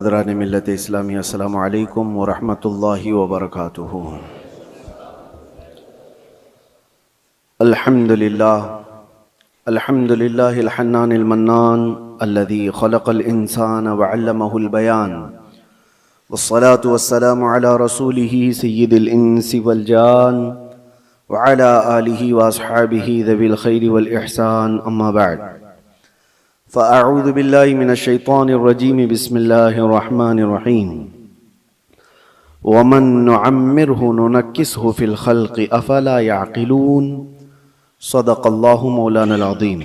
हज़रात मिल्लत इस्लामी अस्सलामु अलैकुम व रहमतुल्लाहि व बरकातुहू। अल्हम्दुलिल्लाह अल्हम्दुलिल्लाहिल हन्नानिल मन्नान अल्लज़ी खलक़ल इंसान व अल्लमहुल बयान वस्सलातु वस्सलामु अला रसूलिही सय्यिदिल इंसी वल जान व अला आलिही व अस्हाबिही ज़विल खैरि वल इहसान अम्मा बअद। फ़अऊज़ु बिल्लाहि मिनश शैतानिर रजीम बिस्मिल्लाहिर रहीम। वमन नुअम्मिरहु नुनक्किसहु फ़िल ख़ल्क़ि अफ़ला यअक़िलून। सदक़ल्लाहु मौलानल अज़ीम।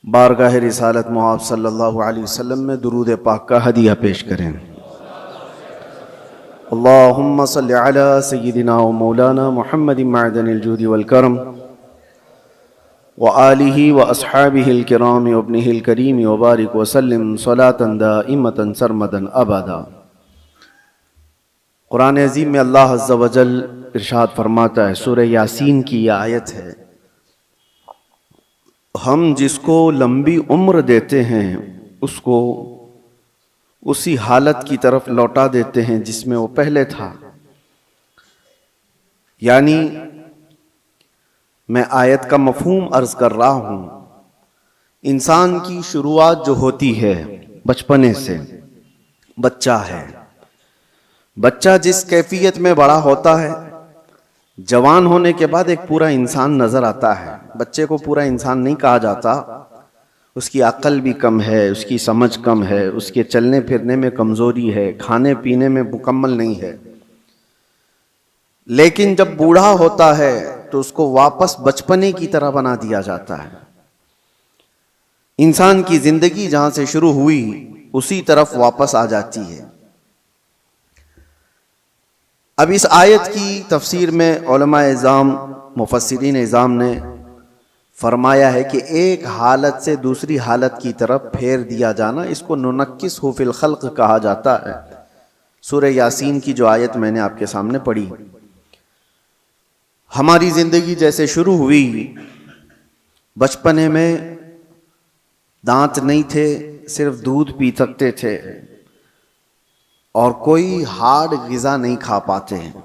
बारगाह रिसालत मुआब सल्लल्लाहु अलैहि वसल्लम में दुरूद पाक का हदिया पेश करें। अल्लाहुम्मा सल्लि अला सय्यिदिना व मौलाना मुहम्मदिन मअदनिल जूदि वल करम व आलिही व अस्हाबिहिल किराम व इब्निहिल करीम व बारिक व सल्लिम सलातन दाइमतन सरमदन अबदा। कुरान अज़ीम में अल्लाह अज़्ज़ा व जल इरशाद फरमाता है, सूरह यासीन की यह आयत है, हम जिसको लंबी उम्र देते हैं उसको उसी हालत की तरफ लौटा देते हैं जिसमें वो पहले था। यानी मैं आयत का मफहूम अर्ज कर रहा हूं। इंसान की शुरुआत जो होती है बचपने से, बच्चा है, बच्चा जिस कैफियत में बड़ा होता है, जवान होने के बाद एक पूरा इंसान नजर आता है। बच्चे को पूरा इंसान नहीं कहा जाता, उसकी अक्ल भी कम है, उसकी समझ कम है, उसके चलने फिरने में कमजोरी है, खाने पीने में मुकम्मल नहीं है। लेकिन जब बूढ़ा होता है तो उसको वापस बचपने की तरह बना दिया जाता है। इंसान की जिंदगी जहां से शुरू हुई उसी तरफ वापस आ जाती है। अब इस आयत की तफसीर में उलमाए इज़ाम, मुफस्सिरीन इज़ाम ने फरमाया है कि एक हालत से दूसरी हालत की तरफ फेर दिया जाना, इसको नुनक्किसहु फ़िल ख़ल्क़ कहा जाता है। सूरह यासीन की जो आयत मैंने आपके सामने पढ़ी, हमारी जिंदगी जैसे शुरू हुई, बचपने में दांत नहीं थे, सिर्फ दूध पी सकते थे और कोई हार्ड ग़िज़ा नहीं खा पाते हैं।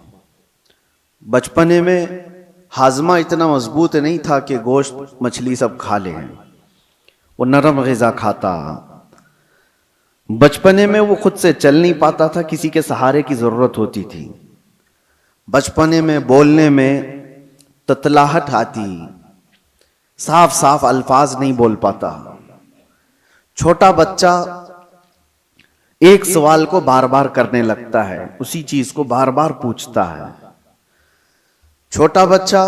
बचपने में हाजमा इतना मजबूत नहीं था कि गोश्त मछली सब खा लें, वो नरम ग़िज़ा खाता। बचपने में वो खुद से चल नहीं पाता था, किसी के सहारे की ज़रूरत होती थी। बचपने में बोलने में ततलाहट आती, साफ साफ अल्फाज नहीं बोल पाता। छोटा बच्चा एक सवाल को बार बार करने लगता है, उसी चीज को बार बार पूछता है। छोटा बच्चा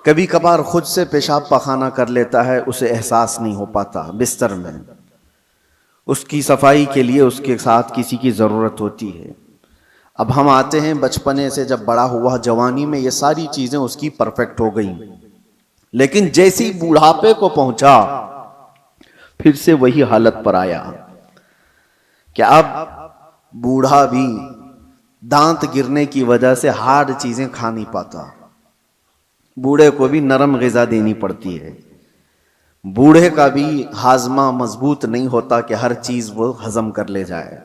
कभी कभार खुद से पेशाब पखाना कर लेता है, उसे एहसास नहीं हो पाता बिस्तर में। उसकी सफाई के लिए उसके साथ किसी की जरूरत होती है। अब हम आते हैं बचपने से, जब बड़ा हुआ जवानी में ये सारी चीजें उसकी परफेक्ट हो गई, लेकिन जैसे ही बूढ़ापे को पहुंचा फिर से वही हालत पर आया कि अब बूढ़ा भी दांत गिरने की वजह से हार्ड चीजें खा नहीं पाता। बूढ़े को भी नरम ग़िज़ा देनी पड़ती है। बूढ़े का भी हाजमा मजबूत नहीं होता कि हर चीज वो हजम कर ले जाए।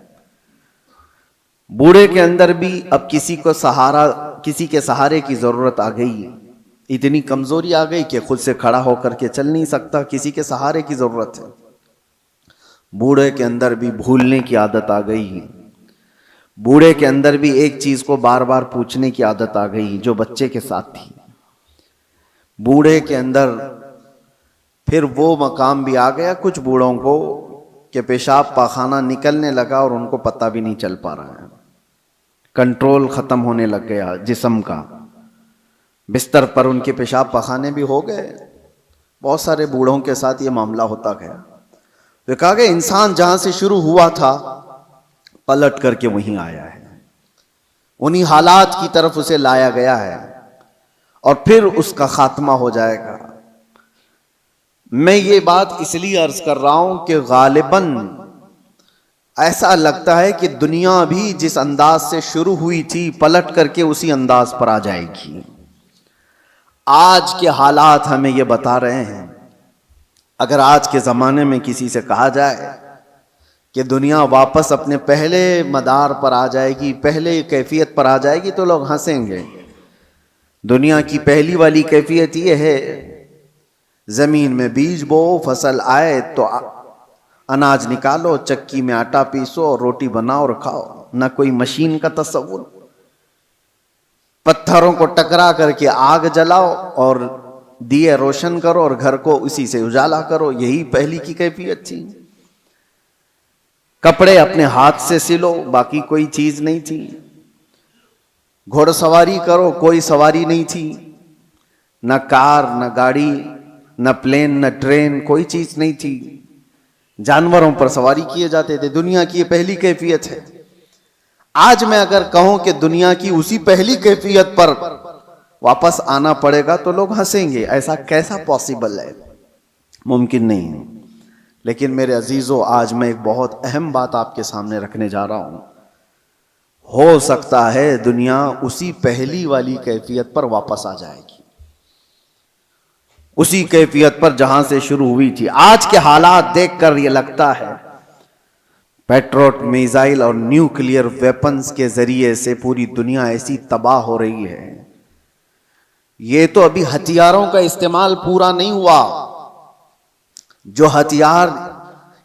बूढ़े के अंदर भी अब किसी के सहारे की जरूरत आ गई। इतनी कमजोरी आ गई कि खुद से खड़ा होकर के चल नहीं सकता, किसी के सहारे की जरूरत है। बूढ़े के अंदर भी भूलने की आदत आ गई। बूढ़े के अंदर भी एक चीज को बार बार पूछने की आदत आ गई जो बच्चे के साथ थी। बूढ़े के अंदर फिर वो मकाम भी आ गया कुछ बूढ़ों को कि पेशाब पाखाना निकलने लगा और उनको पता भी नहीं चल पा रहा है। कंट्रोल खत्म होने लग गया जिस्म का। बिस्तर पर उनके पेशाब पखाने भी हो गए। बहुत सारे बूढ़ों के साथ ये मामला होता गया। तो कहा गया इंसान जहां से शुरू हुआ था पलट करके वहीं आया है, उन्हीं हालात की तरफ उसे लाया गया है और फिर उसका खात्मा हो जाएगा। मैं ये बात इसलिए अर्ज कर रहा हूं कि गालिबन ऐसा लगता है कि दुनिया भी जिस अंदाज से शुरू हुई थी पलट करके उसी अंदाज पर आ जाएगी। आज के हालात हमें ये बता रहे हैं। अगर आज के जमाने में किसी से कहा जाए कि दुनिया वापस अपने पहले मदार पर आ जाएगी, पहले कैफियत पर आ जाएगी तो लोग हंसेंगे। दुनिया की पहली वाली कैफियत ये है, जमीन में बीज बो, फसल आए तो अनाज निकालो, चक्की में आटा पीसो और रोटी बनाओ और खाओ। ना कोई मशीन का तस्वुर, पत्थरों को टकरा करके आग जलाओ और दिए रोशन करो और घर को उसी से उजाला करो, यही पहली की कैफियत थी। कपड़े अपने हाथ से सिलो, बाकी कोई चीज नहीं थी। घोड़सवारी करो, कोई सवारी नहीं थी, न कार न गाड़ी न प्लेन न ट्रेन, कोई चीज नहीं थी। जानवरों पर सवारी किए जाते थे। दुनिया की ये पहली कैफियत है। आज मैं अगर कहूं कि दुनिया की उसी पहली कैफियत पर वापस आना पड़ेगा तो लोग हंसेंगे, ऐसा कैसा पॉसिबल है, मुमकिन नहीं है। लेकिन मेरे अजीजों, आज मैं एक बहुत अहम बात आपके सामने रखने जा रहा हूं। हो सकता है दुनिया उसी पहली वाली कैफियत पर वापस आ जाएगी, उसी कैफियत पर जहां से शुरू हुई थी। आज के हालात देखकर यह लगता है पेट्रोल, मिसाइल और न्यूक्लियर वेपन्स के जरिए से पूरी दुनिया ऐसी तबाह हो रही है। ये तो अभी हथियारों का इस्तेमाल पूरा नहीं हुआ। जो हथियार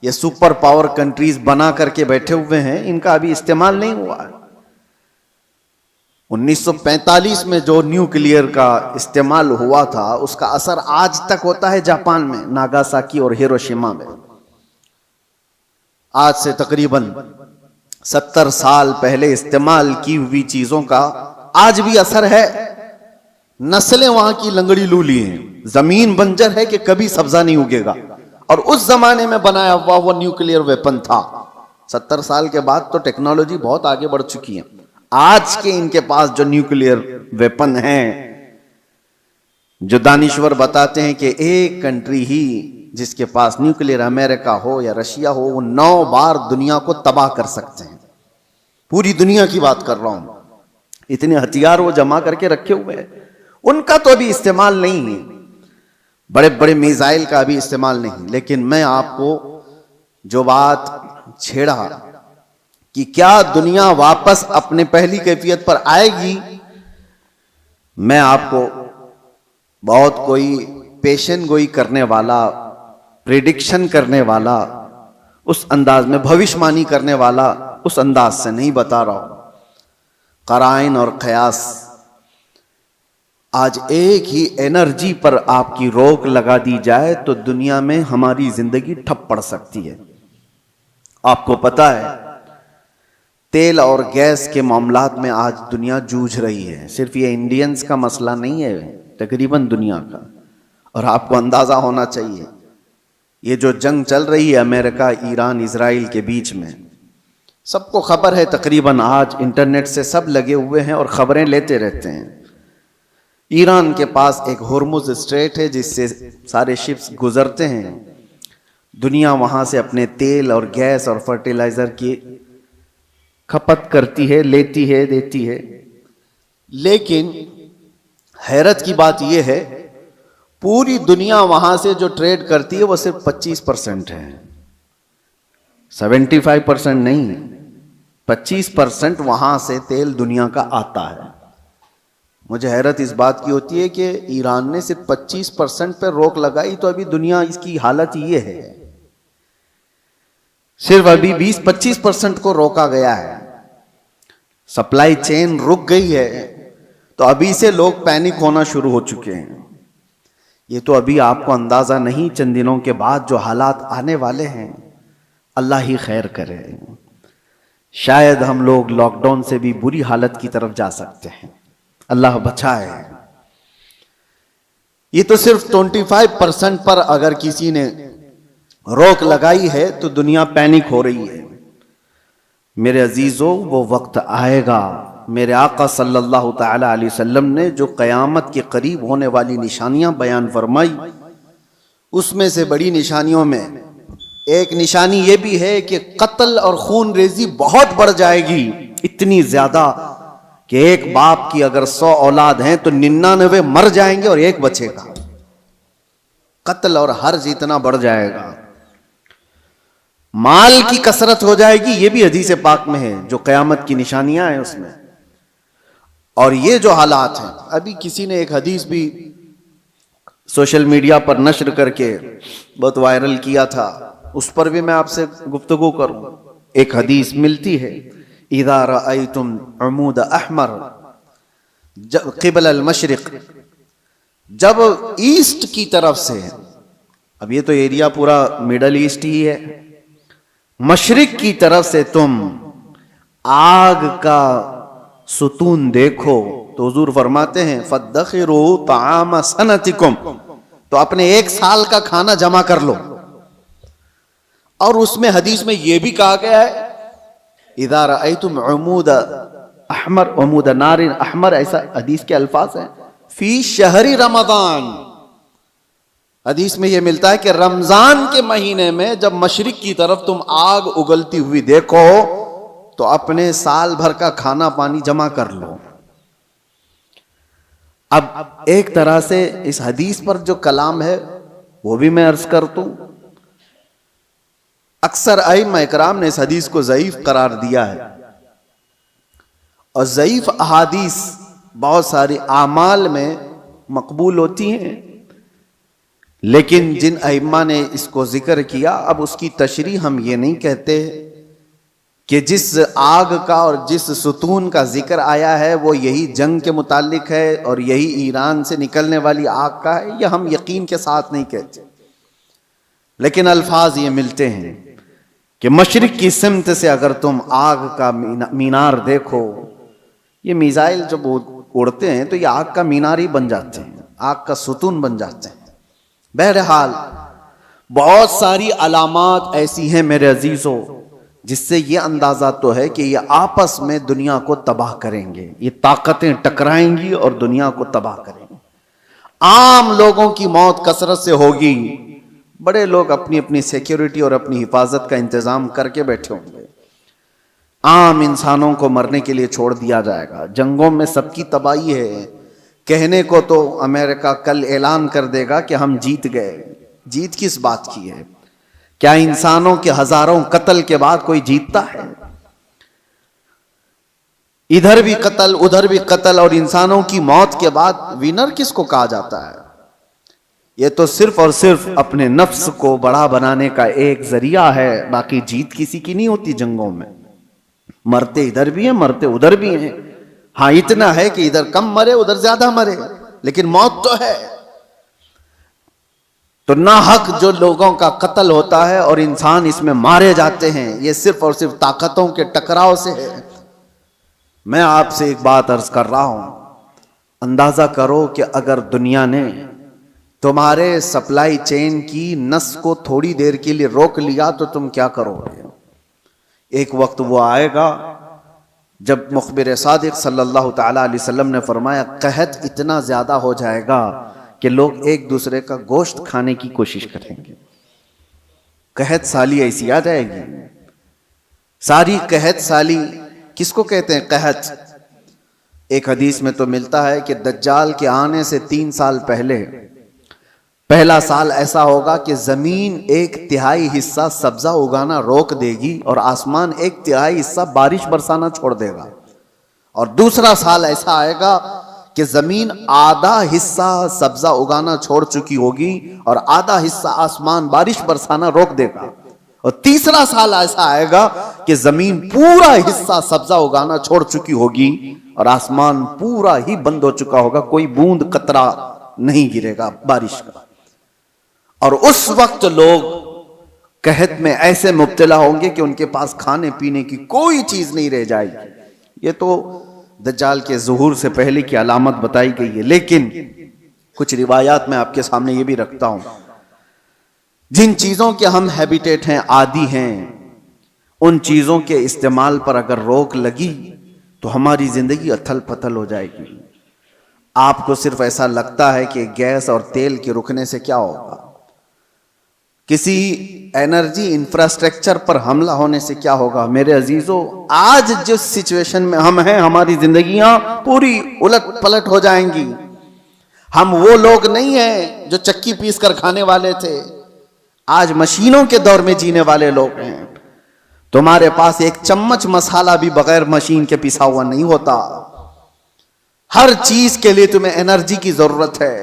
ये सुपर पावर कंट्रीज बना करके बैठे हुए हैं, इनका अभी इस्तेमाल नहीं हुआ है। 1945 में जो न्यूक्लियर का इस्तेमाल हुआ था, उसका असर आज तक होता है जापान में, नागासाकी और हिरोशिमा में। आज से तकरीबन 70 साल पहले इस्तेमाल की हुई चीजों का आज भी असर है। नस्लें वहां की लंगड़ी लूली हैं, जमीन बंजर है कि कभी सब्जा नहीं उगेगा, और उस जमाने में बनाया हुआ वो न्यूक्लियर वेपन था। 70 साल के बाद तो टेक्नोलॉजी बहुत आगे बढ़ चुकी है। आज के इनके पास जो न्यूक्लियर वेपन है, जो दानिश्वर बताते हैं कि एक कंट्री ही जिसके पास न्यूक्लियर, अमेरिका हो या रशिया हो, वो 9 बार दुनिया को तबाह कर सकते हैं। पूरी दुनिया की बात कर रहा हूं। इतने हथियार वो जमा करके रखे हुए हैं, उनका तो अभी इस्तेमाल नहीं है। बड़े बड़े मिसाइल का अभी इस्तेमाल नहीं। लेकिन मैं आपको जो बात छेड़ा कि क्या दुनिया वापस अपने पहली कैफियत पर आएगी, मैं आपको बहुत कोई पेशन गोई करने वाला, प्रेडिक्शन करने वाला, उस अंदाज में भविष्यवाणी करने वाला उस अंदाज से नहीं बता रहा हूं। कराइन और कयास, आज एक ही एनर्जी पर आपकी रोक लगा दी जाए तो दुनिया में हमारी जिंदगी ठप पड़ सकती है। आपको पता है तेल और गैस के मामलात में आज दुनिया जूझ रही है। सिर्फ ये इंडियंस का मसला नहीं है, तकरीबन दुनिया का। और आपको अंदाजा होना चाहिए, ये जो जंग चल रही है अमेरिका, ईरान, इजराइल के बीच में, सबको खबर है। तकरीबन आज इंटरनेट से सब लगे हुए हैं और खबरें लेते रहते हैं। ईरान के पास एक हुर्मुज स्ट्रेट है जिससे सारे शिप्स गुजरते हैं। दुनिया वहां से अपने तेल और गैस और फर्टिलाइजर की खपत करती है, लेती है, देती है। लेकिन हैरत की बात यह है, पूरी दुनिया वहां से जो ट्रेड करती है वो सिर्फ 25% है, 75% नहीं, 25% वहां से तेल दुनिया का आता है। मुझे हैरत इस बात की होती है कि ईरान ने सिर्फ 25% पर रोक लगाई तो अभी दुनिया इसकी हालत ये है। सिर्फ अभी 20-25% को रोका गया है, सप्लाई चेन रुक गई है, तो अभी से लोग पैनिक होना शुरू हो चुके हैं। ये तो अभी आपको अंदाजा नहीं, चंद दिनों के बाद जो हालात आने वाले हैं, अल्लाह ही खैर करे। शायद हम लोग लॉकडाउन से भी बुरी हालत की तरफ जा सकते हैं, अल्लाह बचाए। ये तो सिर्फ 25% पर अगर किसी ने रोक लगाई है तो दुनिया पैनिक हो रही है। मेरे अजीजों, वो वक्त आएगा, मेरे आका सल्लल्लाहु ताला अलैहि वसल्लम ने जो क़यामत के करीब होने वाली निशानियां बयान फरमाई, उसमें से बड़ी निशानियों में एक निशानी ये भी है कि कत्ल और खून रेजी बहुत बढ़ जाएगी। इतनी ज्यादा कि एक बाप की अगर 100 औलाद हैं तो 99 मर जाएंगे और एक बचेगा। कत्ल और हर्ज इतना बढ़ जाएगा। माल की कसरत हो जाएगी, ये भी हदीस पाक में है, जो क़यामत की निशानियां हैं उसमें। और ये जो हालात हैं, अभी किसी ने एक हदीस भी सोशल मीडिया पर नश्र करके बहुत वायरल किया था, उस पर भी मैं आपसे गुफ्तगू करूं। एक हदीस मिलती है, इज़ा रअयतुम अमूद अहमर क़िबल अल-मशरिक़, जब ईस्ट की तरफ से, अब ये तो एरिया पूरा मिडल ईस्ट ही है, मशरिक की तरफ से तुम आग का सुतून देखो तो हुजूर फरमाते हैं फद्दखिरू ताम सनतिकुम, तो अपने एक साल का खाना जमा कर लो। और उसमें हदीस में यह भी कहा गया है, इज़ा रअयतुम उमूद अहमर उमूद नारिन अहमर, ऐसा हदीस के अल्फाज हैं, फी शहरी रमजान। हदीस में यह मिलता है कि रमजान के महीने में जब मशरिक की तरफ तुम आग उगलती हुई देखो तो अपने साल भर का खाना पानी जमा कर लो। अब एक तरह से इस हदीस पर जो कलाम है वो भी मैं अर्ज कर दूं, अक्सर अइम्मा इकराम ने इस हदीस को ज़ईफ करार दिया है, और ज़ईफ अहादीस बहुत सारी आमाल में मकबूल होती हैं, लेकिन जिन अइम्मा ने इसको जिक्र किया, अब उसकी तशरीह हम ये नहीं कहते कि जिस आग का और जिस सुतून का जिक्र आया है वो यही जंग के मुतालिक है और यही ईरान से निकलने वाली आग का है, यह हम यकीन के साथ नहीं कहते, लेकिन अल्फाज ये मिलते हैं कि मशरिक की सिमत से अगर तुम आग का मीनार देखो, ये मिसाइल जब उड़ते हैं तो ये आग का मीनार ही बन जाते हैं, आग का सुतून बन जाते हैं। बहरहाल बहुत सारी अलामात ऐसी हैं मेरे अजीजों, जिससे ये अंदाजा तो है कि ये आपस में दुनिया को तबाह करेंगे, ये ताकतें टकराएंगी और दुनिया को तबाह करेंगे। आम लोगों की मौत कसरत से होगी, बड़े लोग अपनी अपनी सिक्योरिटी और अपनी हिफाजत का इंतजाम करके बैठे होंगे, आम इंसानों को मरने के लिए छोड़ दिया जाएगा। जंगों में सबकी तबाही है, कहने को तो अमेरिका कल ऐलान कर देगा कि हम जीत गए, जीत किस बात की है? क्या इंसानों के हजारों कत्ल के बाद कोई जीतता है? इधर भी कत्ल उधर भी कत्ल, और इंसानों की मौत के बाद विनर किसको कहा जाता है? यह तो सिर्फ और सिर्फ अपने नफ्स को बड़ा बनाने का एक जरिया है, बाकी जीत किसी की नहीं होती जंगों में। मरते इधर भी हैं, मरते उधर भी हैं। हाँ, इतना है कि इधर कम मरे उधर ज्यादा मरे, लेकिन मौत तो है। तो ना हक जो लोगों का कत्ल होता है और इंसान इसमें मारे जाते हैं, ये सिर्फ और सिर्फ ताकतों के टकराव से है। मैं आपसे एक बात अर्ज कर रहा हूं, अंदाजा करो कि अगर दुनिया ने तुम्हारे सप्लाई चेन की नस को थोड़ी देर के लिए रोक लिया तो तुम क्या करोगे? एक वक्त वो आएगा जब मुखबिर सादिक सल्लल्लाहु तआला अलैहि वसल्लम ने फरमाया, कहत इतना ज्यादा हो जाएगा कि लोग एक दूसरे का गोश्त खाने की कोशिश करेंगे। कहत साली ऐसी आ जाएगी, सारी कहत साली। किसको कहते हैं कहत? एक हदीस में तो मिलता है कि दज्जाल के आने से 3 साल पहले पहला साल ऐसा होगा कि जमीन 1/3 हिस्सा सब्जा उगाना रोक देगी और आसमान 1/3 हिस्सा बारिश बरसाना छोड़ देगा। और दूसरा साल ऐसा आएगा कि जमीन आधा हिस्सा सब्जा उगाना छोड़ चुकी होगी और आधा हिस्सा आसमान बारिश बरसाना रोक देगा। और तीसरा साल ऐसा आएगा कि जमीन पूरा हिस्सा सब्जा उगाना छोड़ चुकी होगी और आसमान पूरा ही बंद हो चुका होगा, कोई बूंद कतरा नहीं गिरेगा बारिश का। और उस वक्त लोग कहत में ऐसे मुब्तला होंगे कि उनके पास खाने पीने की कोई चीज नहीं रह जाएगी। ये तो दज्जाल के ज़ुहूर से पहले की अलामत बताई गई है, लेकिन कुछ रिवायात में आपके सामने ये भी रखता हूं। जिन चीजों के हम हैबिटेट हैं, आदी हैं, उन चीजों के इस्तेमाल पर अगर रोक लगी तो हमारी जिंदगी अथल पथल हो जाएगी। आपको सिर्फ ऐसा लगता है कि गैस और तेल के रुकने से क्या होगा, किसी एनर्जी इंफ्रास्ट्रक्चर पर हमला होने से क्या होगा। मेरे अजीजों, आज जिस सिचुएशन में हम हैं, हमारी जिंदगियां पूरी उलट पलट हो जाएंगी। हम वो लोग नहीं हैं जो चक्की पीस कर खाने वाले थे। आज मशीनों के दौर में जीने वाले लोग हैं। तुम्हारे पास एक चम्मच मसाला भी बगैर मशीन के पिसा हुआ नहीं होता। हर चीज के लिए तुम्हें एनर्जी की जरूरत है,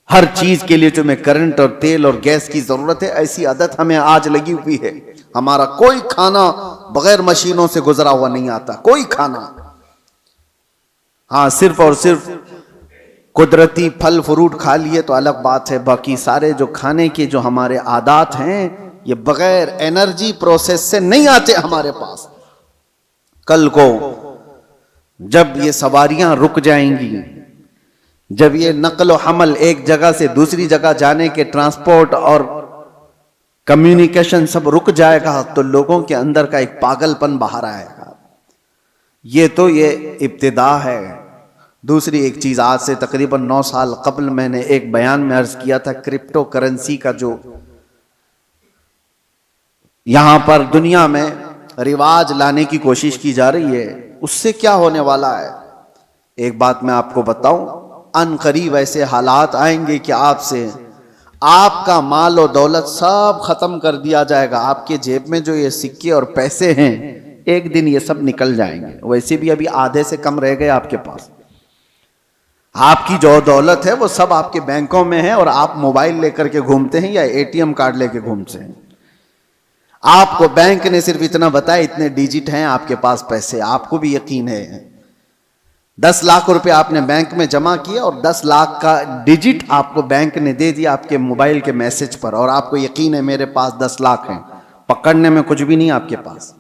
हर चीज के लिए तुम्हें करंट और तेल और गैस की जरूरत है। ऐसी आदत हमें आज लगी हुई है। हमारा कोई खाना बगैर मशीनों से गुजरा हुआ नहीं आता, कोई खाना। हाँ, सिर्फ और सिर्फ कुदरती फल फ्रूट खा लिए तो अलग बात है, बाकी सारे जो खाने के जो हमारे आदात हैं ये बगैर एनर्जी प्रोसेस से नहीं आते हमारे पास। कल को जब ये सवारियां रुक जाएंगी, जब ये नकल हमल एक जगह से दूसरी जगह जाने के ट्रांसपोर्ट और कम्युनिकेशन सब रुक जाएगा, तो लोगों के अंदर का एक पागलपन बाहर आएगा। ये इब्तिदा है। दूसरी एक चीज, आज से तकरीबन 9 साल कबल मैंने एक बयान में अर्ज किया था, क्रिप्टो करेंसी का जो यहां पर दुनिया में रिवाज लाने की कोशिश की जा रही है, उससे क्या होने वाला है। एक बात मैं आपको बताऊं, अनकरीब ऐसे हालात आएंगे कि आपसे आपका माल और दौलत सब खत्म कर दिया जाएगा। आपके जेब में जो ये सिक्के और पैसे हैं, एक दिन ये सब निकल जाएंगे। वैसे भी अभी आधे से कम रह गए आपके पास। आपकी जो दौलत है वो सब आपके बैंकों में है और आप मोबाइल लेकर के घूमते हैं या एटीएम कार्ड लेके घूमते हैं। आपको बैंक ने सिर्फ इतना बताया, इतने डिजिट हैं आपके पास पैसे, आपको भी यकीन है। 10 लाख रुपए आपने बैंक में जमा किया और 10 लाख का डिजिट आपको बैंक ने दे दिया आपके मोबाइल के मैसेज पर, और आपको यकीन है मेरे पास 10 लाख हैं। पकड़ने में कुछ भी नहीं आपके पास,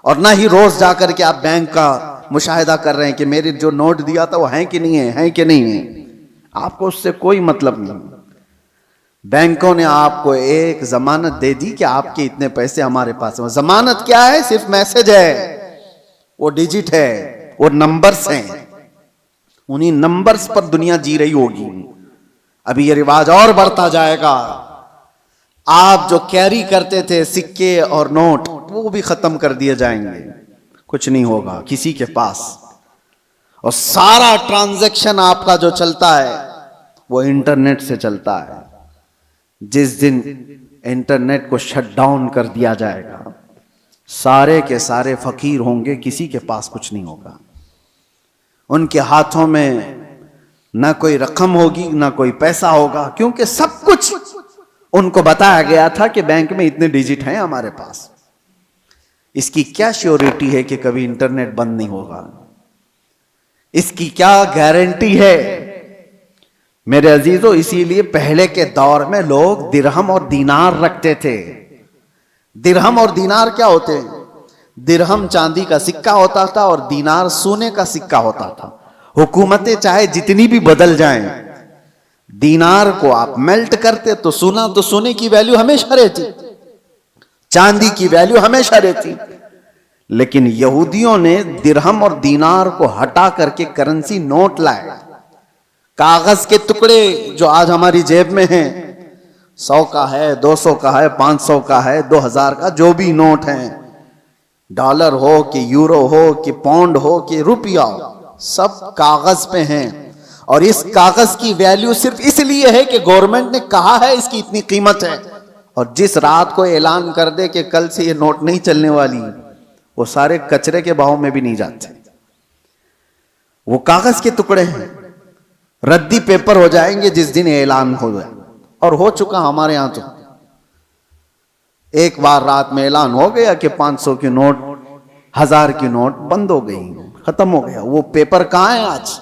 और ना ही रोज जाकर के आप बैंक का मुशाहिदा कर रहे हैं कि मेरे जो नोट दिया था वो है कि नहीं है कि नहीं है। आपको उससे कोई मतलब नहीं। बैंकों ने आपको एक जमानत दे दी कि आपके इतने पैसे हमारे पास हैं। जमानत क्या है? सिर्फ मैसेज है, वो डिजिट है, वो नंबर्स हैं। उन्हीं नंबर्स पर दुनिया जी रही होगी। अभी ये रिवाज और बढ़ता जाएगा। आप जो कैरी करते थे सिक्के और नोट, वो भी खत्म कर दिए जाएंगे। कुछ नहीं होगा किसी के पास, और सारा ट्रांजैक्शन आपका जो चलता है वो इंटरनेट से चलता है। जिस दिन इंटरनेट को शट डाउन कर दिया जाएगा, सारे के सारे फकीर होंगे, किसी के पास कुछ नहीं होगा। उनके हाथों में ना कोई रकम होगी ना कोई पैसा होगा, क्योंकि सब कुछ उनको बताया गया था कि बैंक में इतने डिजिट हैं हमारे पास। इसकी क्या श्योरिटी है कि कभी इंटरनेट बंद नहीं होगा? इसकी क्या गारंटी है? मेरे अजीजों, इसीलिए पहले के दौर में लोग दिरहम और दीनार रखते थे। दिरहम और दीनार क्या होते हैं? दिरहम चांदी का सिक्का होता था और दीनार सोने का सिक्का होता था। हुकूमतें चाहे जितनी भी बदल जाएं, दीनार को आप मेल्ट करते तो सोने की वैल्यू हमेशा रहती, चांदी की वैल्यू हमेशा रहती। लेकिन यहूदियों ने दिरहम और दीनार को हटा करके करेंसी नोट लाए। कागज के टुकड़े जो आज हमारी जेब में हैं, 100 का है, 200 का है, 500 का है, 2000 का, जो भी नोट हैं, डॉलर हो कि यूरो हो कि पाउंड हो कि रुपया हो, सब कागज पे हैं। और इस कागज की वैल्यू सिर्फ इसलिए है कि गवर्नमेंट ने कहा है इसकी इतनी कीमत है। और जिस रात को ऐलान कर दे कि कल से ये नोट नहीं चलने वाली, वो सारे कचरे के भाव में भी नहीं जाते। वो कागज के टुकड़े हैं, रद्दी पेपर हो जाएंगे जिस दिन ऐलान हो जाए। और हो चुका हमारे यहां। तो एक बार रात में ऐलान हो गया कि 500 की नोट, 1000 की नोट बंद हो गई, खत्म हो गया। वो पेपर कहां है आज?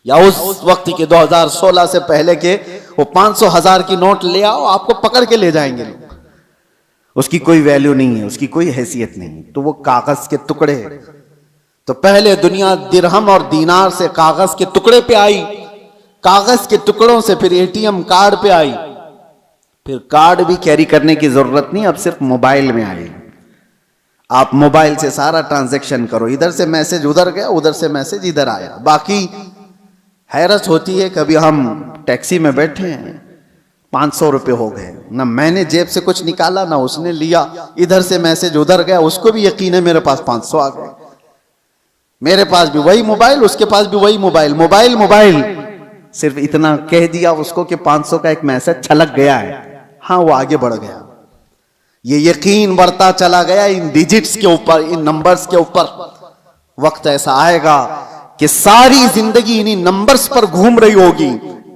या उस वक्त के 2016 से पहले के वो 500 1000 की नोट ले आओ, आपको पकड़ के ले जाएंगे लोग। उसकी कोई वैल्यू नहीं है, उसकी कोई हैसियत नहीं। तो वो कागज के टुकड़े। तो पहले दुनिया दिरहम और दीनार से कागज के टुकड़े पे आई, कागज के टुकड़ों से फिर एटीएम कार्ड पे आई, फिर कार्ड भी कैरी करने की जरूरत नहीं, अब सिर्फ मोबाइल में आई। आप मोबाइल से सारा ट्रांजैक्शन करो, इधर से मैसेज उधर गया, उधर से मैसेज इधर आया। बाकी हैरत होती है, कभी हम टैक्सी में बैठे हैं, 500 रुपए हो गए, ना मैंने जेब से कुछ निकाला ना उसने लिया, इधर से मैसेज उधर गया, उसको भी यकीन है मेरे पास 500 आ गए। मेरे पास भी वही मोबाइल, उसके पास भी वही मोबाइल, मोबाइल सिर्फ इतना कह दिया उसको कि 500 का एक मैसेज छलक गया है, हाँ वो आगे बढ़ गया, ये यकीन बढ़ता चला गया इन डिजिट्स के ऊपर, इन नंबर्स के ऊपर। वक्त ऐसा आएगा कि सारी जिंदगी इन्हीं नंबर्स पर घूम रही होगी,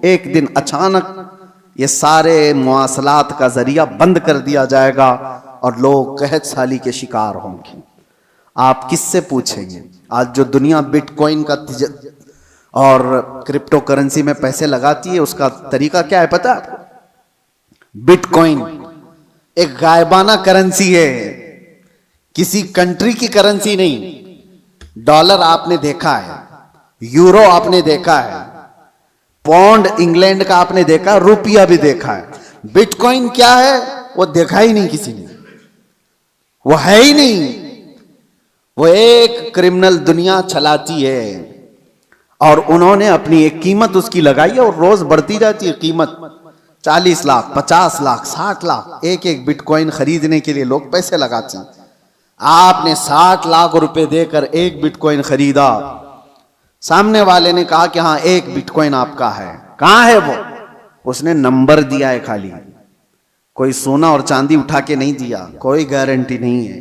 एक दिन अचानक ये सारे मुआसलात का जरिया बंद कर दिया जाएगा और लोग कहत साली के शिकार होंगे। आप किससे पूछेंगे? आज जो दुनिया बिटकॉइन का और क्रिप्टो करेंसी में पैसे लगाती है, उसका तरीका क्या है पता है आपको? बिटकॉइन एक गायबाना करेंसी है, किसी कंट्री की करेंसी नहीं। डॉलर आपने देखा है, यूरो आपने देखा है, पौंड इंग्लैंड का आपने देखा, रुपया भी देखा है। बिटकॉइन क्या है वो देखा ही नहीं किसी ने, वो है ही नहीं। वो एक क्रिमिनल दुनिया चलाती है और उन्होंने अपनी एक कीमत उसकी लगाई है और रोज बढ़ती जाती है कीमत। 40 लाख, 50 लाख, 60 लाख एक एक बिटकॉइन खरीदने के लिए लोग पैसे लगाते हैं। आपने 60 लाख रुपए देकर एक बिटकॉइन खरीदा, सामने वाले ने कहा कि हाँ एक बिटकॉइन आपका है। कहां है वो? उसने नंबर दिया है खाली, कोई सोना और चांदी उठा के नहीं दिया, कोई गारंटी नहीं है।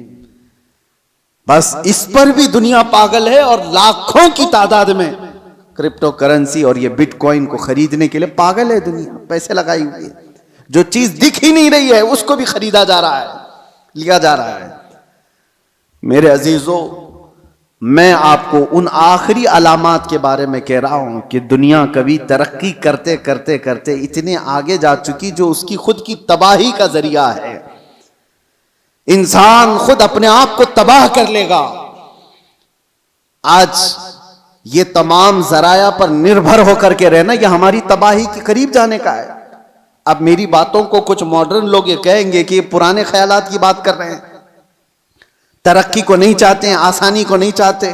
बस इस पर भी दुनिया पागल है और लाखों की तादाद में क्रिप्टो करेंसी और ये बिटकॉइन को खरीदने के लिए पागल है दुनिया, पैसे लगाई हुई है। जो चीज दिख ही नहीं रही है उसको भी खरीदा जा रहा है, लिया जा रहा है। मेरे अजीजों, मैं आपको उन आखिरी अलामात के बारे में कह रहा हूं कि दुनिया कभी तरक्की करते करते करते इतने आगे जा चुकी जो उसकी खुद की तबाही का जरिया है। इंसान खुद अपने आप को तबाह कर लेगा। आज ये तमाम जराया पर निर्भर होकर के रहना, यह हमारी तबाही के करीब जाने का है। अब मेरी बातों को कुछ मॉडर्न लोग ये कहेंगे कि पुराने ख्यालात की बात कर रहे हैं, तरक्की को नहीं चाहते हैं, आसानी को नहीं चाहते।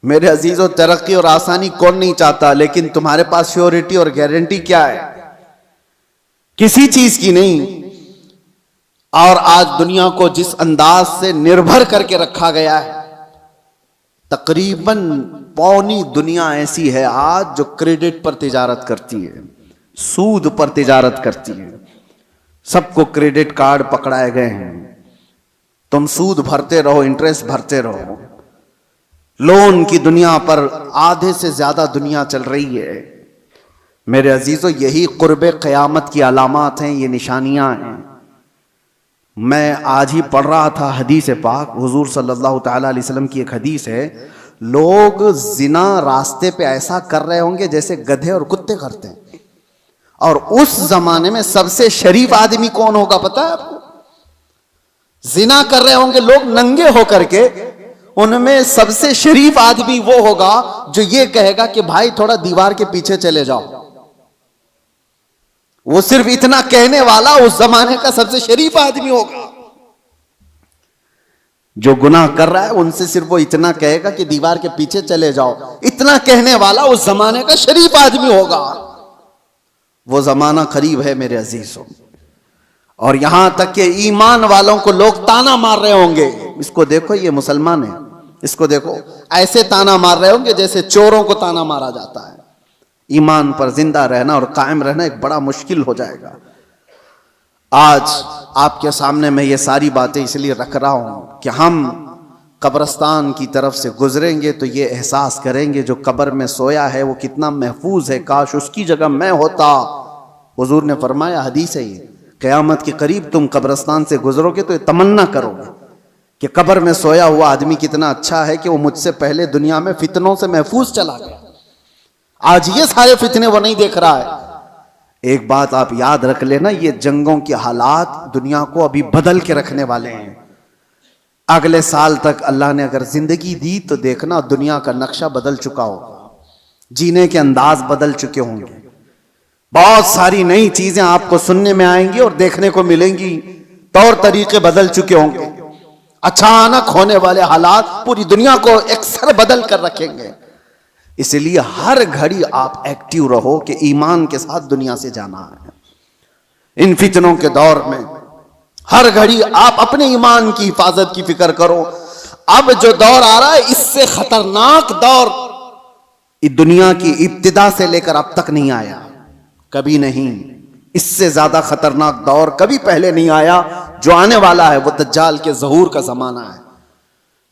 मेरे अजीजों, तरक्की और आसानी कौन नहीं चाहता, लेकिन तुम्हारे पास श्योरिटी और गारंटी क्या है? किसी चीज की नहीं। और आज दुनिया को जिस अंदाज से निर्भर करके रखा गया है, तकरीबन पौनी दुनिया ऐसी है आज जो क्रेडिट पर तिजारत करती है, सूद पर तिजारत करती है। सबको क्रेडिट कार्ड पकड़ाए गए हैं, तुम सूद भरते रहो, इंटरेस्ट भरते रहो। लोन की दुनिया पर आधे से ज्यादा दुनिया चल रही है। मेरे अजीजों, यही कुर्बे क़यामत की अलामात हैं, ये निशानियां हैं। मैं आज ही पढ़ रहा था हदीस पाक, हुजूर सल्लल्लाहु तआला अलैहि वसल्लम की एक हदीस है, लोग जिना रास्ते पे ऐसा कर रहे होंगे जैसे गधे और कुत्ते करते हैं। और उस जमाने में सबसे शरीफ आदमी कौन होगा पता है आपको? जिना कर रहे होंगे लोग नंगे होकर के, उनमें सबसे शरीफ आदमी वो होगा जो ये कहेगा कि भाई थोड़ा दीवार के पीछे चले जाओ। वो सिर्फ इतना कहने वाला उस जमाने का सबसे शरीफ आदमी होगा। जो गुनाह कर रहा है उनसे सिर्फ वो इतना कहेगा कि दीवार के पीछे चले जाओ, इतना कहने वाला उस जमाने का शरीफ आदमी होगा। वो जमाना करीब है मेरे अजीजों। और यहां तक कि ईमान वालों को लोग ताना मार रहे होंगे, इसको देखो ये मुसलमान है, इसको देखो, ऐसे ताना मार रहे होंगे जैसे चोरों को ताना मारा जाता है। ईमान पर जिंदा रहना और कायम रहना एक बड़ा मुश्किल हो जाएगा। आज आपके सामने मैं ये सारी बातें इसलिए रख रहा हूं कि हम कब्रिस्तान की तरफ से गुजरेंगे तो ये एहसास करेंगे जो कब्र में सोया है वो कितना महफूज है, काश उसकी जगह मैं होता। हुजूर ने फरमाया, हदीस है ये, क़यामत के करीब तुम कब्रिस्तान से गुजरोगे तो ये तमन्ना करोगे कि कब्र में सोया हुआ आदमी कितना अच्छा है कि वो मुझसे पहले दुनिया में फितनों से महफूज चला गया। आज ये सारे फितने वो नहीं देख रहा है। एक बात आप याद रख लेना, ये जंगों के हालात दुनिया को अभी बदल के रखने वाले हैं। अगले साल तक अल्लाह ने अगर जिंदगी दी तो देखना दुनिया का नक्शा बदल चुका होगा, जीने के अंदाज बदल चुके होंगे, बहुत सारी नई चीजें आपको सुनने में आएंगी और देखने को मिलेंगी, तौर तरीके बदल चुके होंगे। अचानक होने वाले हालात पूरी दुनिया को एकसर बदल कर रखेंगे। इसलिए हर घड़ी आप एक्टिव रहो कि ईमान के साथ दुनिया से जाना है। इन फितनों के दौर में हर घड़ी आप अपने ईमान की हिफाजत की फिक्र करो। अब जो दौर आ रहा है इससे खतरनाक दौर इस दुनिया की इब्तिदा से लेकर अब तक नहीं आया, कभी नहीं। इससे ज्यादा खतरनाक दौर कभी पहले नहीं आया। जो आने वाला है वो दज्जाल के ज़हूर का जमाना है।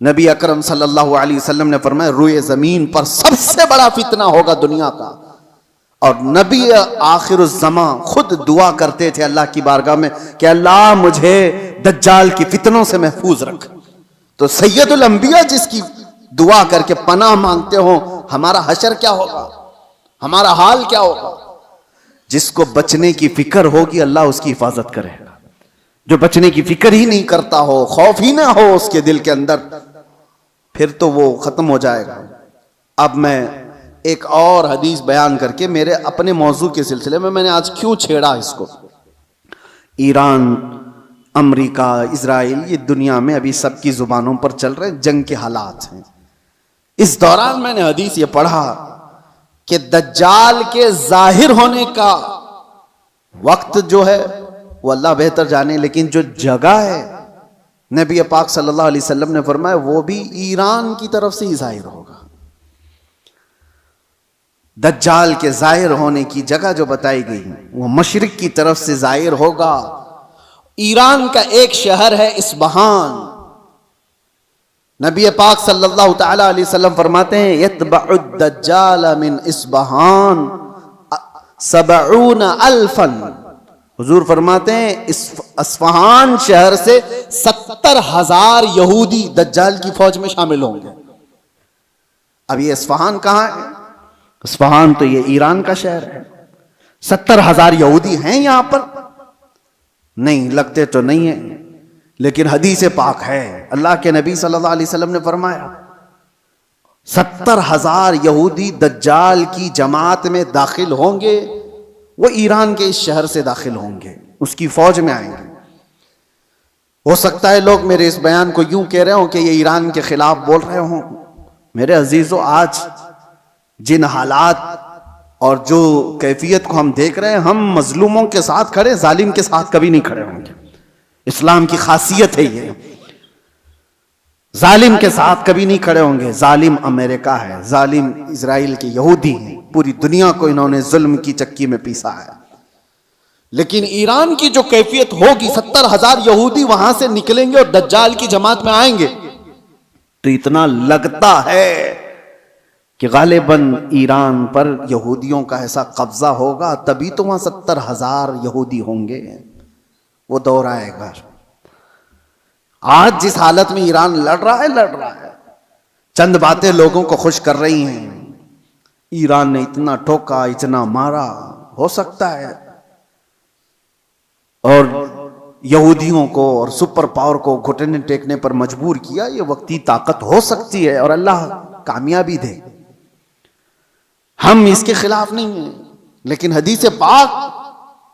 नबी अकरम सल्लल्लाहु अलैहि वसल्लम ने फरमाया, रुए जमीन पर सबसे बड़ा फितना होगा दुनिया का। और नबी आखिरुज़्ज़मा खुद दुआ करते थे अल्लाह की बारगाह में कि अल्लाह मुझे दज्जाल की फितनों से महफूज रख। तो सैयदुल अंबिया जिसकी दुआ करके पनाह मांगते हो, हमारा हशर क्या होगा, हमारा हाल क्या होगा। जिसको बचने की फिक्र होगी अल्लाह उसकी हिफाजत करेगा। जो बचने की फिक्र ही नहीं करता हो, खौफ ही ना हो उसके दिल के अंदर, फिर तो वो खत्म हो जाएगा। अब मैं एक और हदीस बयान करके मेरे अपने मौजू के सिलसिले में, मैंने आज क्यों छेड़ा इसको, ईरान, अमेरिका, इजराइल, ये दुनिया में अभी सबकी जुबानों पर चल रहे जंग के हालात हैं। इस दौरान मैंने हदीस ये पढ़ा कि दज्जाल के जाहिर होने का वक्त जो है वो अल्लाह बेहतर जाने, लेकिन जो जगह है नबी पाक सल्लल्लाहु अलैहि वसल्लम ने फरमाया वो भी ईरान की तरफ से ही जाहिर होगा। दज्जाल के जाहिर होने की जगह जो बताई गई वो मशरिक की तरफ से जाहिर होगा। ईरान का एक शहर है इस्फहान। नबी पाक सल्लल्लाहु तआला अलैहि वसल्लम फरमाते हैं, यतबउ दज्जाल मिन इस्फहान 70 अल्फन। हुजूर फरमाते हैं इस्फहान शहर से 70,000 यहूदी दज्जाल की फौज में शामिल होंगे। अब ये इस्फहान कहां है? इस्फहान तो ये ईरान का शहर है। 70,000 यहूदी हैं यहां पर? नहीं, लगते तो नहीं है, लेकिन हदीस पाक है। अल्लाह के नबी सल्लल्लाहु अलैहि वसल्लम ने फरमाया 70,000 यहूदी दज्जाल की जमात में दाखिल होंगे। वो ईरान के इस शहर से दाखिल होंगे, उसकी फौज में आएंगे। हो सकता है लोग मेरे इस बयान को यूं कह रहे हो कि ये ईरान के खिलाफ बोल रहे हो। मेरे अजीजों, आज जिन हालात और जो कैफियत को हम देख रहे हैं, हम मजलूमों के साथ खड़े, जालिम के साथ कभी नहीं खड़े होंगे। इस्लाम की खासियत है ये, जालिम के साथ कभी नहीं खड़े होंगे। जालिम अमेरिका है, जालिम इजराइल के यहूदी हैं, पूरी दुनिया को इन्होंने जुल्म की चक्की में पीसा है। लेकिन ईरान की जो कैफियत होगी, 70,000 यहूदी वहां से निकलेंगे और दज्जाल की जमात में आएंगे, तो इतना लगता है कि गालिबन ईरान पर यहूदियों का ऐसा कब्जा होगा, तभी तो वहां 70,000 यहूदी होंगे। वो दौर आएगा। आज जिस हालत में ईरान लड़ रहा है, चंद बातें लोगों को खुश कर रही हैं। ईरान ने इतना ठोका, इतना मारा, हो सकता है, और यहूदियों को और सुपर पावर को घुटने टेकने पर मजबूर किया। ये वक्ती ताकत हो सकती है और अल्लाह कामयाबी दे, हम इसके खिलाफ नहीं हैं। लेकिन हदीस पाक,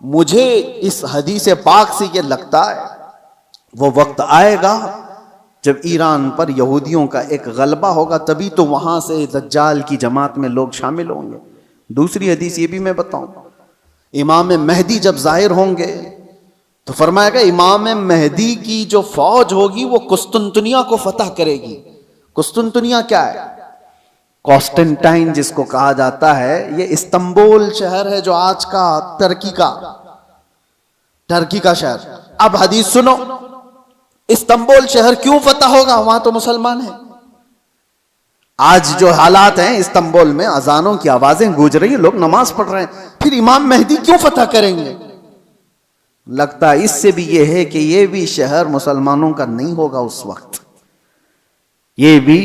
मुझे इस हदीस पाक से ये लगता है वो वक्त आएगा जब ईरान पर यहूदियों का एक गलबा होगा, तभी तो वहां से दज्जाल की जमात में लोग शामिल होंगे। दूसरी हदीस ये भी मैं बताऊं, इमाम मेहदी जब जाहिर होंगे तो फरमाएगा इमाम मेहदी की जो फौज होगी वो कुस्तुनतुनिया को फतह करेगी। कुस्तुनतुनिया क्या है? कॉन्स्टेंटाइन जिसको कहा जाता है, ये इस्तांबुल शहर है जो आज का टर्की का शहर। अब हदीस सुनो, इस्तांबुल शहर क्यों फतह होगा? वहां तो मुसलमान हैं। आज जो हालात हैं इस्तांबुल में, अजानों की आवाजें गूंज रही हैं, लोग नमाज पढ़ रहे हैं, फिर इमाम मेहदी क्यों फतह करेंगे? लगता है इससे भी यह है कि यह भी शहर मुसलमानों का नहीं होगा उस वक्त, ये भी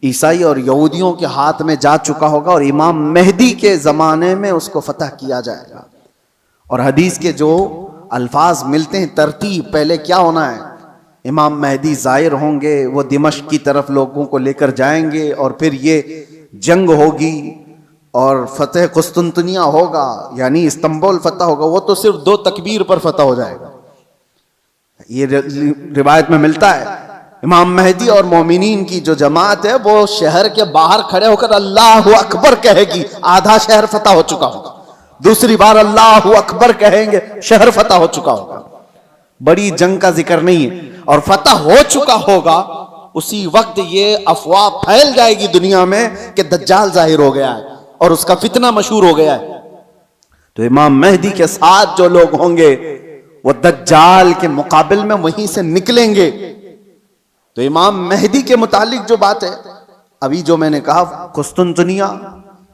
ईसाई और यहूदियों के हाथ में जा चुका होगा और इमाम मेहदी के जमाने में उसको फतह किया जाएगा। और हदीस के जो अल्फाज मिलते हैं, तरतीब, पहले क्या होना है, इमाम मेहदी जाहिर होंगे, वो दिमश्क की तरफ लोगों को लेकर जाएंगे और फिर ये जंग होगी और फतेह कुस्तुनतुनिया होगा, यानी इस्तांबुल फतह होगा। वो तो सिर्फ 2 तकबीर पर फतह हो जाएगा, ये रिवायत में मिलता है। इमाम मेहदी और मोमिनीन की जो जमात है वो शहर के बाहर खड़े होकर अल्लाहु अकबर कहेगी, आधा शहर फतह हो चुका होगा। दूसरी बार अल्लाहु अकबर कहेंगे, शहर फतह हो चुका होगा। बड़ी जंग का जिक्र नहीं है, और फतह हो चुका होगा उसी वक्त ये अफवाह फैल जाएगी दुनिया में कि दज्जाल जाहिर हो गया है और उसका फितना मशहूर हो गया है। तो इमाम मेहदी के साथ जो लोग होंगे वो दज्जाल के मुकाबिल में वहीं से निकलेंगे। तो इमाम मेहदी के मुतालिक जो बात है, अभी जो मैंने कहा कुस्तुनतुनिया,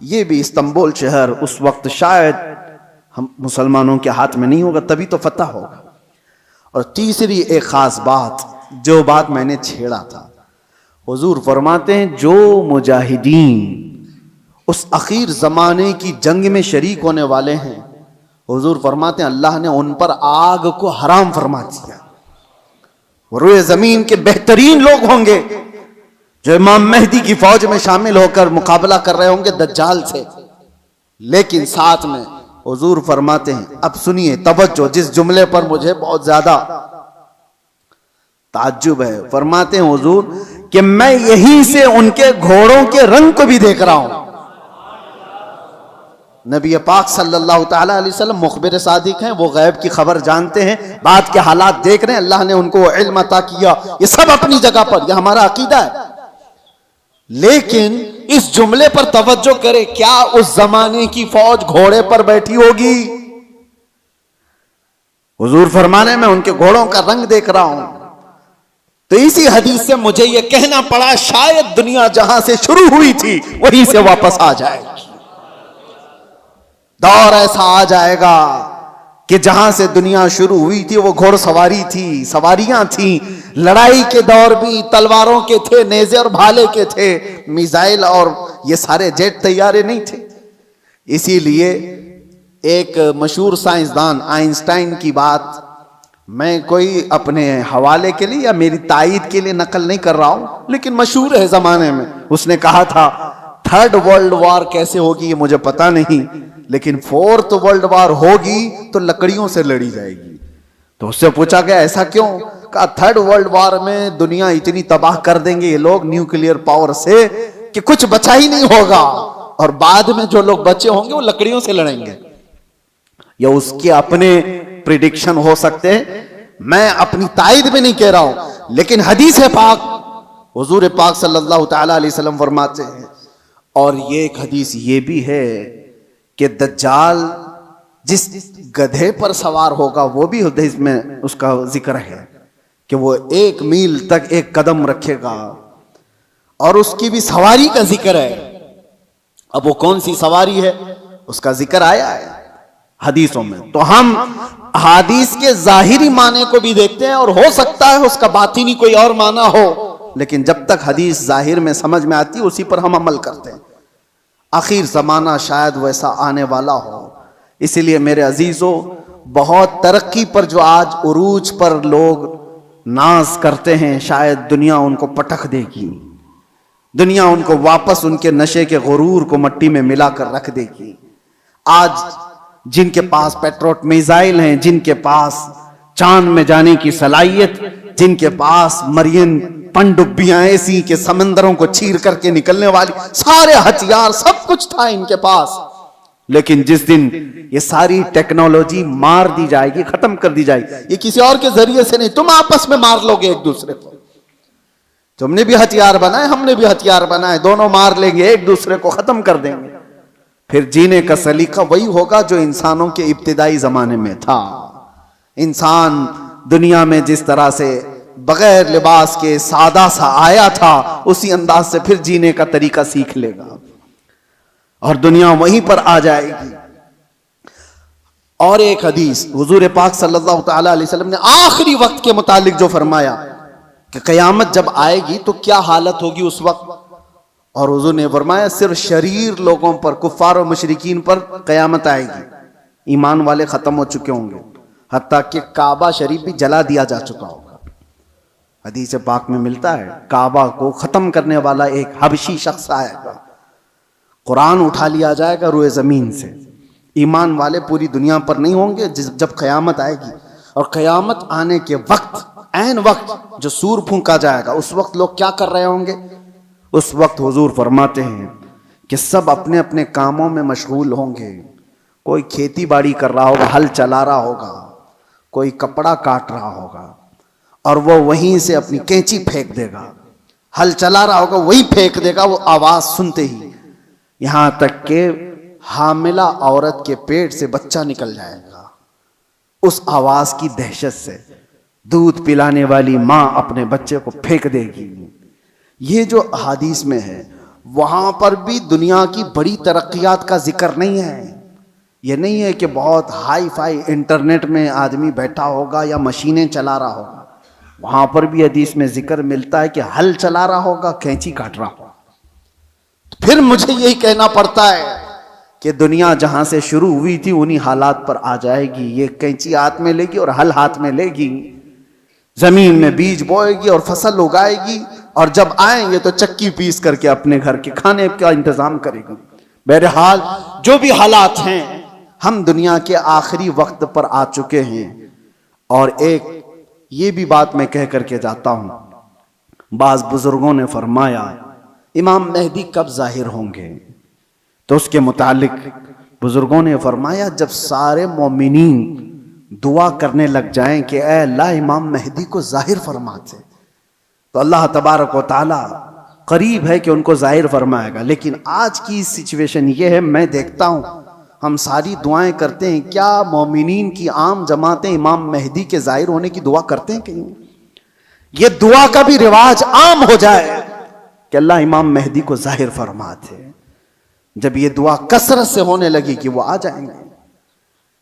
ये भी इस्तांबुल शहर उस वक्त शायद हम मुसलमानों के हाथ में नहीं होगा, तभी तो फतह होगा। और तीसरी एक खास बात, जो बात मैंने छेड़ा था, हुजूर फरमाते हैं जो मुजाहिदीन उस आखिर जमाने की जंग में शरीक होने वाले हैं, हुजूर फरमाते हैं अल्लाह ने उन पर आग को हराम फरमा दिया। रुए जमीन के बेहतरीन लोग होंगे जो इमाम मेहदी की फौज में शामिल होकर मुकाबला कर रहे होंगे दज्जाल से। लेकिन साथ में हुजूर फरमाते हैं, अब सुनिए तवज्जो, जिस जुमले पर मुझे बहुत ज्यादा ताज्जुब है, फरमाते हैं हुजूर कि मैं यहीं से उनके घोड़ों के रंग को भी देख रहा हूं। नबी पाक सल्लल्लाहु तआला अलैहि वसल्लम मुखबिर सादिक हैं, वो गैब की खबर जानते हैं, बाद के हालात देख रहे हैं, अल्लाह ने उनको इल्म अता किया। ये सब अपनी जगह पर, यह हमारा अकीदा है। लेकिन इस जुमले पर तवज्जो करें, क्या उस जमाने की फौज घोड़े पर बैठी होगी? हुजूर फरमाने में उनके घोड़ों का रंग देख रहा हूं। तो इसी हदीस से मुझे यह कहना पड़ा, शायद दुनिया जहां से शुरू हुई थी वहीं से वापस आ जाएगी। दौर ऐसा आ जाएगा कि जहां से दुनिया शुरू हुई थी वो घोड़सवारी थी, सवारियां थी, लड़ाई के दौर भी तलवारों के थे, नेज़े और भाले के थे, मिसाइल और ये सारे जेट तैयारे नहीं थे। इसीलिए एक मशहूर साइंसदान आइंस्टाइन की बात मैं कोई अपने हवाले के लिए या मेरी तायीद के लिए नकल नहीं कर रहा हूं, लेकिन मशहूर है जमाने में। उसने कहा था थर्ड वर्ल्ड वॉर कैसे होगी ये मुझे पता नहीं, लेकिन फोर्थ वर्ल्ड वॉर होगी तो लकड़ियों से लड़ी जाएगी। तो उससे पूछा गया ऐसा क्यों? कहा थर्ड वर्ल्ड वॉर में दुनिया इतनी तबाह कर देंगे ये लोग न्यूक्लियर पावर से कि कुछ बचा ही नहीं होगा, और बाद में जो लोग बचे होंगे वो लकड़ियों से लड़ेंगे। या उसके अपने प्रिडिक्शन हो सकते हैं, मैं अपनी तायद में नहीं कह रहा हूं, लेकिन हदीस है पाक, हुजूर पाक सल्लल्लाहु तआला अलैहि वसल्लम फरमाते हैं। और ये एक हदीस ये भी है कि दज्जाल जिस गधे पर सवार होगा, वो भी हदीस में उसका जिक्र है कि वो 1 मील तक एक कदम रखेगा, और उसकी भी सवारी का जिक्र है। अब वो कौन सी सवारी है उसका जिक्र आया है हदीसों में। तो हम हदीस के जाहिरी माने को भी देखते हैं, और हो सकता है उसका बातिनी कोई और माना हो, लेकिन जब तक हदीस जाहिर में समझ में आती है उसी पर हम अमल करते हैं। आखिर जमाना शायद वैसा आने वाला हो। इसीलिए मेरे अजीजों, बहुत तरक्की पर जो आज उरूज पर लोग नाज करते हैं, शायद दुनिया उनको पटक देगी, दुनिया उनको वापस उनके नशे के गुरूर को मट्टी में मिलाकर रख देगी। आज जिनके पास पेट्रोट मिसाइल हैं, जिनके पास चांद में जाने की सलाहियत, जिनके पास मरियन पनडुब्बियां ऐसी के समंदरों को चीर करके निकलने वाली सारे हथियार, सब कुछ था इनके पास, लेकिन जिस दिन ये सारी टेक्नोलॉजी मार दी जाएगी, खत्म कर दी जाएगी, ये किसी और के जरिए से नहीं, तुम आपस में मार लोगे एक दूसरे को। तुमने भी हथियार बनाए, हमने भी हथियार बनाए, दोनों मार लेंगे, एक दूसरे को खत्म कर देंगे। फिर जीने का सलीका वही होगा जो इंसानों के इब्तिदाई जमाने में था। इंसान दुनिया में जिस तरह से बगैर लिबास के सादा सा आया था, उसी अंदाज से फिर जीने का तरीका सीख लेगा और दुनिया वहीं पर आ जाएगी। और एक हदीस हुजूर पाक सल्लल्लाहु तआला अलैहि वसल्लम ने आखिरी वक्त के मुतालिक जो फरमाया कि क़यामत जब आएगी तो क्या हालत होगी उस वक्त, और हुजूर ने फरमाया सिर्फ शरीर लोगों पर, कुफ्फार और मुशरिकीन पर क़यामत आएगी, ईमान वाले खत्म हो चुके होंगे, हत्ता कि काबा शरीफ भी जला दिया जा चुका होगा। हदीस पाक में मिलता है काबा को खत्म करने वाला एक हबशी शख्स आएगा, कुरान उठा लिया जाएगा रुए जमीन से। ईमान वाले पूरी दुनिया पर नहीं होंगे जब क़यामत आएगी, और क़यामत आने के वक्त, ऐन वक्त जो सूर फूंका जाएगा, उस वक्त लोग क्या कर रहे होंगे? उस वक्त हुजूर फरमाते हैं कि सब अपने अपने कामों में मशगूल होंगे। कोई खेती बाड़ी कर रहा होगा, हल चला रहा होगा, कोई कपड़ा काट रहा होगा, और वो वहीं से अपनी कैंची फेंक देगा, हल चला रहा होगा वही फेंक देगा, वो आवाज सुनते ही, यहां तक के हामिला औरत के पेट से बच्चा निकल जाएगा। उस आवाज की दहशत से दूध पिलाने वाली मां अपने बच्चे को फेंक देगी। ये जो हदीस में है, वहां पर भी दुनिया की बड़ी तरक्कियात का जिक्र नहीं है। ये नहीं है कि बहुत हाई फाई इंटरनेट में आदमी बैठा होगा या मशीनें चला रहा होगा। वहां पर भी हदीस में जिक्र मिलता है कि हल चला रहा होगा, कैंची काट रहा होगा। तो फिर मुझे यही कहना पड़ता है कि दुनिया जहां से शुरू हुई थी उन्हीं हालात पर आ जाएगी। ये कैंची हाथ में लेगी और हल हाथ में लेगी, जमीन में बीज बोएगी और फसल उगाएगी, और जब आएंगे तो चक्की पीस करके अपने घर के खाने का इंतजाम करेगी। बहरहाल जो भी हालात हैं, हम दुनिया के आखिरी वक्त पर आ चुके हैं। और एक ये भी बात मैं कह करके जाता हूं, बाज बुजुर्गों ने फरमाया इमाम मेहदी कब जाहिर होंगे, तो उसके मुतालिक बुजुर्गों ने फरमाया जब सारे मोमिनीन दुआ करने लग जाएं कि ऐ अल्लाह इमाम मेहदी को जाहिर फरमाते, तो अल्लाह तबारक व तआला करीब है कि उनको जाहिर फरमाएगा। लेकिन आज की सिचुएशन ये है, मैं देखता हूं हम सारी दुआएं करते हैं, क्या मोमिनीन की आम जमातें इमाम मेहदी के जाहिर होने की दुआ करते हैं? कहीं ये दुआ का भी रिवाज आम हो जाए कि अल्लाह इमाम मेहदी को जाहिर फरमाते। जब ये दुआ कसरत से होने लगी कि वो आ जाएंगे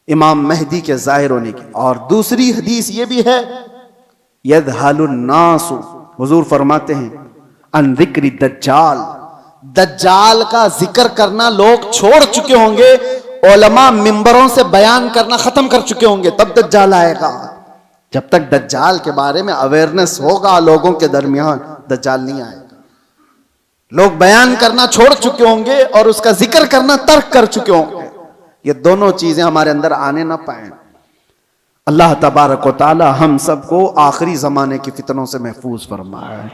इमाम मेहदी के जाहिर होने की। और दूसरी हदीस ये भी है, यदहलुन नासु, हुजूर फरमाते हैं अन जिक्री दज्जाल, दज्जाल का जिक्र करना लोग छोड़ चुके होंगे, उलमा मिंबरों से बयान करना खत्म कर चुके होंगे, तब दज्जाल आएगा। जब तक दज्जाल के बारे में अवेयरनेस होगा लोगों के दरमियान, दज्जाल नहीं आएगा। लोग बयान करना छोड़ चुके होंगे और उसका जिक्र करना तर्क कर चुके होंगे। ये दोनों चीजें हमारे अंदर आने ना पाए। अल्लाह तबारक व तआला हम सबको आखिरी जमाने की फितनों से महफूज फरमाए।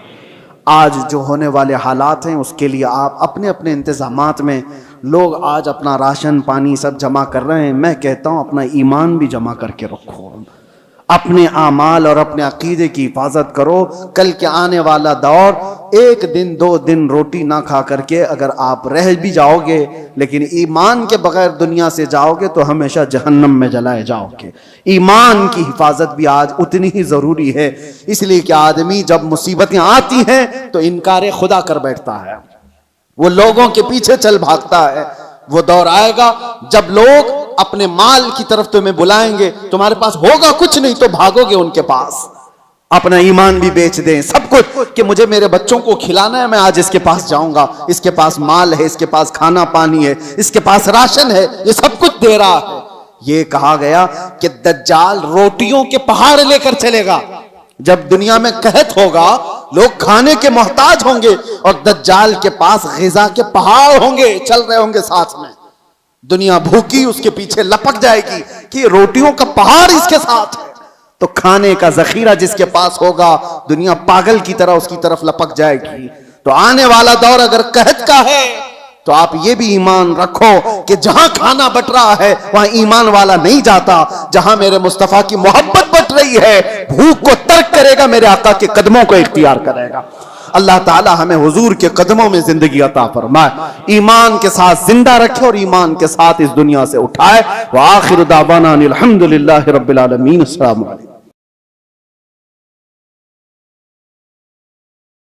आज जो होने वाले हालात हैं उसके लिए आप अपने अपने इंतजामात में, लोग आज अपना राशन पानी सब जमा कर रहे हैं, मैं कहता हूं अपना ईमान भी जमा करके रखो, अपने आमाल और अपने अकीदे की हिफाजत करो। कल के आने वाला दौर, एक दिन दो दिन रोटी ना खा करके अगर आप रह भी जाओगे, लेकिन ईमान के बगैर दुनिया से जाओगे तो हमेशा जहन्नम में जलाए जाओगे। ईमान की हिफाजत भी आज उतनी ही जरूरी है, इसलिए कि आदमी जब मुसीबतें आती हैं तो इनकार खुदा कर बैठता है, वो लोगों के पीछे चल भागता है। वो दौर आएगा जब लोग अपने माल की तरफ तुम्हें बुलाएंगे, तुम्हारे पास होगा कुछ नहीं तो भागोगे उनके पास, अपना ईमान भी बेच दें, सब कुछ, कि मुझे मेरे बच्चों को खिलाना है, मैं आज इसके पास जाऊंगा, इसके पास माल है, इसके पास खाना पानी है, इसके पास राशन है, ये सब कुछ दे रहा है। ये कहा गया कि दज्जाल रोटियों के पहाड़ लेकर चलेगा। जब दुनिया में कहत होगा, लोग खाने के मोहताज होंगे और दज्जाल के पास ग़िज़ा के पहाड़ होंगे, चल रहे होंगे साथ में। दुनिया भूखी उसके पीछे लपक जाएगी कि रोटियों का पहाड़ इसके साथ है, तो खाने का जखीरा जिसके पास होगा, दुनिया पागल की तरह उसकी तरफ लपक जाएगी। तो आने वाला दौर अगर कहत का है तो आप ये भी ईमान रखो कि जहां खाना बट रहा है वहां ईमान वाला नहीं जाता। जहां मेरे मुस्तफा की मोहब्बत बट रही है, भूख को तर्क करेगा, मेरे आका के कदमों को इख्तियार करेगा। अल्लाह ताला हमें हुजूर के कदमों में जिंदगी अता फरमाए, ईमान के साथ जिंदा रखे और ईमान के साथ इस दुनिया से उठाए। व आखिर दावाना अनिल हम्दुलिल्लाहि रब्बिल आलमीन। अस्सलामु अलैकुम।